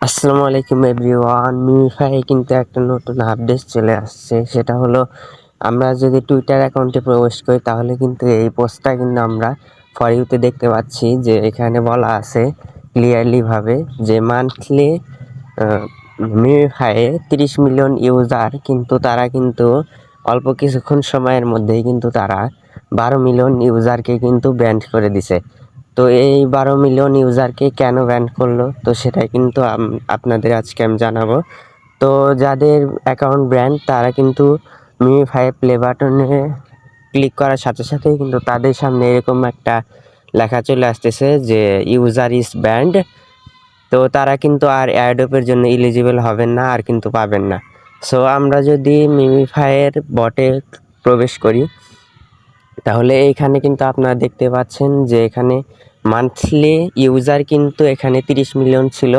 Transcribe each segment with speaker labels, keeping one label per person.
Speaker 1: আসসালামু আলাইকুম everyone. MemeFi কিন্তু একটা নতুন আপডেট চলে আসছে, সেটা হলো আমরা যদি টুইটার অ্যাকাউন্টে প্রবেশ করি তাহলে কিন্তু এই পোস্টটা কিন্তু আমরা ফর ইউতে দেখতে পাচ্ছি যে এখানে বলা আছে ক্লিয়ারলি ভাবে যে মান্থলি মিমিফাইয়ে 30 মিলিয়ন ইউজার, কিন্তু তারা কিন্তু অল্প কিছুক্ষণ সময়ের মধ্যেই কিন্তু তারা 12 মিলিয়ন ইউজারকে কিন্তু ব্যান্ড করে দিছে। তো এই 12 মিলিয়ন ইউজারকে কেন ব্যান করলো, তো সেটাই কিন্তু আপনাদের আজকে আমি জানাবো। তো যাদের অ্যাকাউন্ট ব্যান তারা কিন্তু মিমিফাই প্লে বাটনে ক্লিক করার সাথে সাথেই কিন্তু তাদের সামনে এরকম একটা লেখা চলে আসতেছে যে ইউজার ইজ ব্যান্ড। তো তারা কিন্তু আর অ্যাডোপের জন্য এলিজিবল হবেন না, আর কিন্তু পাবেন না। সো আমরা যদি মিমিফাইয়ের বটে প্রবেশ করি তাহলে এইখানে কিন্তু আপনারা দেখতে পাচ্ছেন যে এখানে মান্থলি ইউজার কিন্তু এখানে 30 মিলিয়ন ছিল,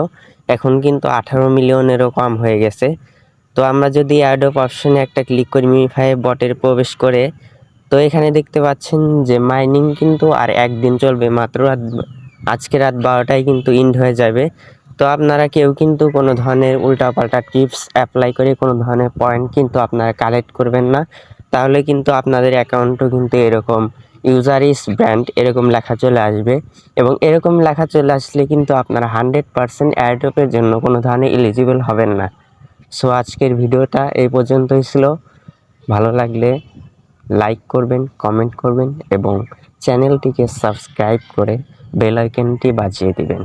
Speaker 1: এখন কিন্তু 18 মিলিয়নেরও কম হয়ে গেছে। তো আমরা যদি অ্যাডোপ অপশনে একটা ক্লিক করি মিমিফাই বটের প্রবেশ করে, তো এখানে দেখতে পাচ্ছেন যে মাইনিং কিন্তু আর একদিন চলবে, মাত্র আজকে রাত 12টায় কিন্তু ইন্ড হয়ে যাবে। তো আপনারা কেউ কিন্তু কোনো ধরনের উল্টাপাল্টা টিপস অ্যাপ্লাই করে কোনো ধরনের পয়েন্ট কিন্তু আপনারা কালেক্ট করবেন না, তাহলে কিন্তু আপনাদের অ্যাকাউন্টও কিন্তু এরকম ইউজার ইজ ব্যান্ড এরকম লেখা চলে আসবে। এবং এরকম লেখা চলে আসলে কিন্তু আপনারা 100% অ্যাড্রপের জন্য কোনো ধরনের এলিজিবল হবেন না। সো আজকের ভিডিওটা এই পর্যন্তই ছিল। ভালো লাগলে লাইক করবেন, কমেন্ট করবেন এবং চ্যানেলটিকে সাবস্ক্রাইব করে বেল আইকনটি বাজিয়ে দিবেন।